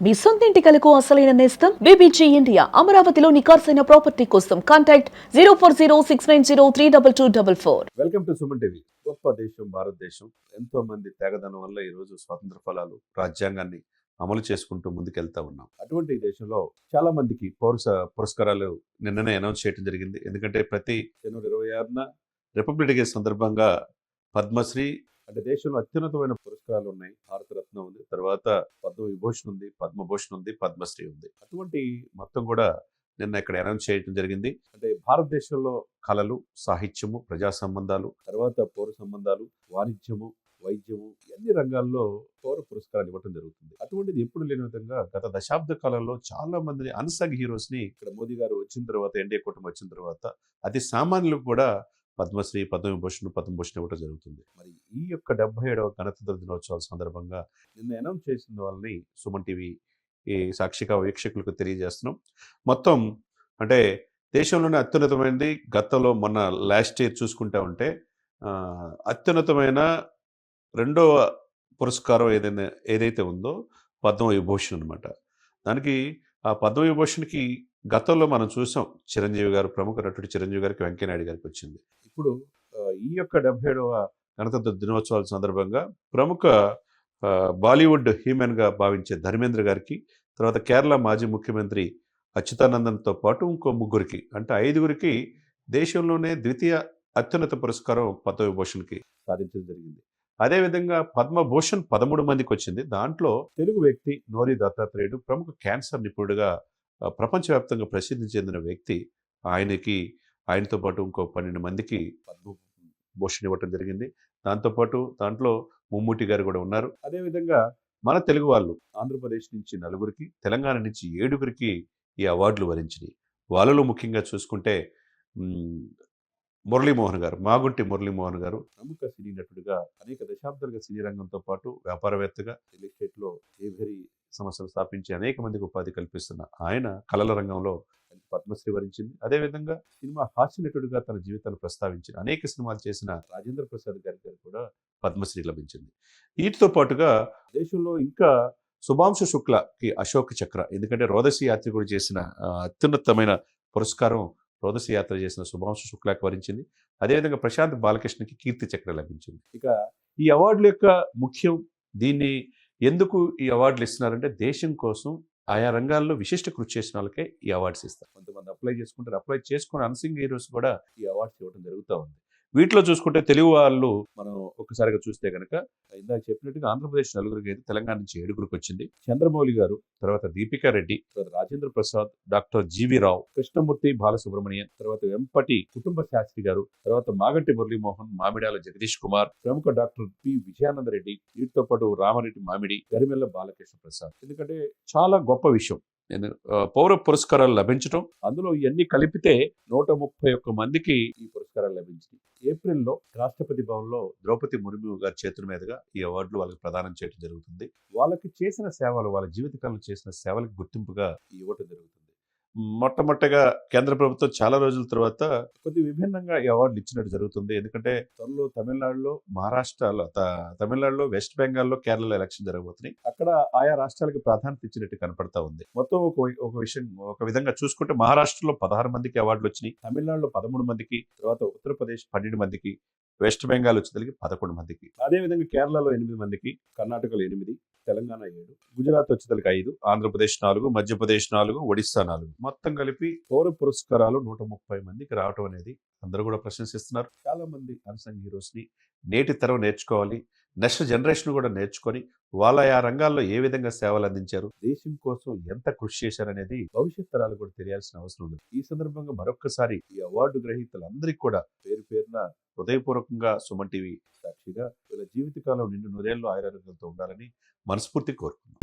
మీ సొంత ఇంటి కలకు అసలైన నేస్తం బీబీజీ ఇండియా. అమరావతిలో నికార్సైన ప్రాపర్టీ కోసం contact 0406903224. Welcome to Suman TV. గొప్ప దేశం భారతదేశం. ఎంతో మంది త్యాగదనం వల్ల ఈ రోజు స్వాతంత్ర ఫలాలు రాజ్యాంగాన్ని అమలు చేసుకుంటూ ముందుకెళ్తా ఉన్నాం. అటువంటి దేశంలో చాలా మందికి పురస్కారాలు నిన్ననే అనౌన్స్ చేయడం జరిగింది. ఎందుకంటే ప్రతి జనవరి 26న రిపబ్లిక్ డే సందర్భంగా పద్మశ్రీ అంటే దేశంలో అత్యున్నతమైన పురస్కారాలు ఉన్నాయి. భారతరత్న ఉంది, తర్వాత పద్మవిభూషణ్ ఉంది, పద్మభూషణ్ ఉంది, పద్మశ్రీ ఉంది. అటువంటి మొత్తం కూడా నిన్న ఇక్కడ అనౌన్స్ చేయడం జరిగింది. అంటే భారతదేశంలో కళలు, సాహిత్యము, ప్రజా సంబంధాలు, తర్వాత పౌర సంబంధాలు, వాణిజ్యము, వైద్యము అన్ని రంగాల్లో పౌర పురస్కారాలు ఇవ్వడం జరుగుతుంది. అటువంటిది ఎప్పుడు లేని విధంగా గత దశాబ్ద కాలంలో చాలా మందిని అన్సంగ్ హీరోస్ ని ఇక్కడ మోదీ గారు వచ్చిన తర్వాత, ఎన్డీఏ కూటమి వచ్చిన తర్వాత అతి సామాన్యులకు కూడా పద్మశ్రీ, పద్మభూషణ్ ఇవ్వడం జరుగుతుంది. మరి ఈ యొక్క 77వ గణతంత్ర దినోత్సవాల సందర్భంగా నిన్న అనౌన్స్ చేసిన వాళ్ళని సుమన్ టీవీ ఈ సాక్షిగా వీక్షకులకు తెలియజేస్తున్నాం. మొత్తం అంటే దేశంలోనే అత్యున్నతమైనది గతంలో మొన్న లాస్ట్ ఇయర్ చూసుకుంటా ఉంటే అత్యున్నతమైన రెండవ పురస్కారం ఏదైతే ఉందో పద్మవిభూషణ్ అనమాట. దానికి ఆ పద్మవిభూషణ్కి గతంలో మనం చూసాం, చిరంజీవి గారు, ప్రముఖ నటుడు చిరంజీవి గారికి, వెంకయ్యనాయుడు గారికి వచ్చింది. ఇప్పుడు ఈ యొక్క 77వ గణతంత్ర దినోత్సవాల సందర్భంగా ప్రముఖ బాలీవుడ్ హీమెన్గా భావించే ధర్మేంద్ర గారికి, తర్వాత కేరళ మాజీ ముఖ్యమంత్రి అచ్యుతానందన్తో పాటు ఇంకో ముగ్గురికి, అంటే 5గురికి దేశంలోనే ద్వితీయ అత్యున్నత పురస్కారం పద్మవిభూషణ్కి సాధించడం జరిగింది. అదేవిధంగా పద్మభూషణ్ 13 మందికి వచ్చింది. దాంట్లో తెలుగు వ్యక్తి నోరి దత్తాత్రేయుడు, ప్రముఖ క్యాన్సర్ నిపుణుడిగా ప్రపంచవ్యాప్తంగా ప్రసిద్ధి చెందిన వ్యక్తి. ఆయనతో పాటు ఇంకో 12 మందికి పద్మభూషణ్ ఇవ్వటం జరిగింది. దాంట్లో మమ్ముట్టి గారు కూడా ఉన్నారు. అదేవిధంగా మన తెలుగు వాళ్ళు ఆంధ్రప్రదేశ్ నుంచి 4గురికి, తెలంగాణ నుంచి 7గురికి ఈ అవార్డులు వరించినాయి. వాళ్ళలో ముఖ్యంగా చూసుకుంటే మురళీమోహన్ గారు, మాగుంటి మురళీమోహన్ గారు ప్రముఖ సినీ నటుడిగా అనేక దశాబ్దాలుగా సినీ రంగంతో పాటు వ్యాపారవేత్తగా రియల్ ఎస్టేట్లో ఏవేరీ సంస్థలు స్థాపించి అనేక మందికి ఉపాధి కల్పిస్తున్న ఆయన కళల రంగంలో పద్మశ్రీ వరించింది. అదేవిధంగా సినిమా హాస్య నటుడిగా తన జీవితాన్ని ప్రస్తావించిన అనేక సినిమాలు చేసిన రాజేంద్ర ప్రసాద్ గారికి కూడా పద్మశ్రీ లభించింది. వీటితో పాటుగా దేశంలో ఇంకా శుభాంశు శుక్లకి అశోక్ చక్ర, ఎందుకంటే రోదసి యాత్రికుడు చేసిన అత్యున్నతమైన పురస్కారం రోదసి యాత్ర చేసిన శుభాంశు శుక్లాకి వరించింది. అదేవిధంగా ప్రశాంత్ బాలకృష్ణకి కీర్తి చక్ర లభించింది. ఇక ఈ అవార్డుల యొక్క ముఖ్యం, దీన్ని ఎందుకు ఈ అవార్డులు ఇస్తున్నారంటే దేశం కోసం ఆయా రంగాల్లో విశిష్ట కృషి చేసిన వాళ్ళకే ఈ అవార్డ్స్ ఇస్తారు. కొంతమంది అప్లై చేసుకుంటారు. అప్లై చేసుకుని అన్సింగ్ హీరోస్ కూడా ఈ అవార్డ్స్ ఇవ్వడం జరుగుతూ ఉంది. వీటిలో చూసుకుంటే తెలుగు వాళ్ళు మనం ఒక్కసారిగా చూస్తే కనుక ఇందాక చెప్పినట్టుగా ఆంధ్రప్రదేశ్ 4గురికి అయితే తెలంగాణ నుంచి 7గురికి వచ్చింది. చంద్రమౌళి గారు, తర్వాత దీపికా రెడ్డి, తర్వాత రాజేంద్ర ప్రసాద్, డాక్టర్ జీవి రావు, కృష్ణమూర్తి బాలసుబ్రహ్మణ్యన్, తర్వాత వెంపటి కుటుంబ శాస్త్రి గారు, తర్వాత మాగంటి మురళీమోహన్, మామిడాల జగదీష్ కుమార్, ప్రముఖ డాక్టర్ పి విజయానంద రెడ్డి, వీటితో పాటు రామరెడ్డి మామిడి, గరిమెల్ల బాలకృష్ణ ప్రసాద్. ఎందుకంటే చాలా గొప్ప విషయం పౌర పురస్కారాలు లభించడం. అందులో ఇవన్నీ కలిపితే 131 మందికి ఈ పురస్కారాలు లభించింది. ఏప్రిల్లో రాష్ట్రపతి భవన్లో ద్రౌపది ముర్ము గారి చేతుల మీదుగా ఈ అవార్డులు వాళ్ళకి ప్రదానం చేయడం జరుగుతుంది. వాళ్ళకి చేసిన సేవలు, వాళ్ళ జీవితకాలంలో చేసిన సేవలకు గుర్తింపుగా ఇవ్వటం జరుగుతుంది. మొట్టమొదటిగా కేంద్ర ప్రభుత్వం చాలా రోజుల తర్వాత కొద్ది విభిన్నంగా ఈ అవార్డులు ఇచ్చినట్టు జరుగుతుంది. ఎందుకంటే త్వరలో తమిళనాడులో, వెస్ట్ బెంగాల్లో, కేరళలో ఎలక్షన్ జరగబోతున్నాయి. అక్కడ ఆయా రాష్ట్రాలకు ప్రాధాన్యత ఇచ్చినట్టు కనపడతా ఉంది. మొత్తం ఒక విధంగా చూసుకుంటే మహారాష్ట్రలో 16 మందికి అవార్డులు వచ్చినాయి, తమిళనాడులో 13 మందికి, తర్వాత ఉత్తరప్రదేశ్ 12 మందికి, వెస్ట్ బెంగాల్ వచ్చేసరికి 11 మందికి, అదేవిధంగా కేరళలో 8 మందికి, కర్ణాటకలో 8, తెలంగాణ 7, గుజరాత్ వచ్చేసరికి 5, ఆంధ్రప్రదేశ్ 4, మధ్యప్రదేశ్ 4, ఒడిస్సా 4, మొత్తం కలిపి పౌర పురస్కారాలు 130 మందికి రావటం అనేది అందరూ కూడా ప్రశంసిస్తున్నారు. చాలా మంది అన్సంగ్ హీరోస్ ని నేటి తరం నేర్చుకోవాలి, నెక్స్ట్ జనరేషన్ కూడా నేర్చుకొని వాళ్ళ ఆ రంగాల్లో ఏ విధంగా సేవలు అందించారు, దేశం కోసం ఎంత కృషి చేశారనేది భవిష్యత్ తరాలు కూడా తెలియాల్సిన అవసరం ఉంది. ఈ సందర్భంగా మరొక్కసారి ఈ అవార్డు గ్రహీతలందరికీ కూడా పేరు పేరున హృదయపూర్వకంగా సుమన్ టీవీ సాక్షిగా వీళ్ళ జీవితకాలం నిండు 100 ఏళ్ళు ఆయురారోగ్యంతో ఉండాలని మనస్ఫూర్తి కోరుకున్నాం.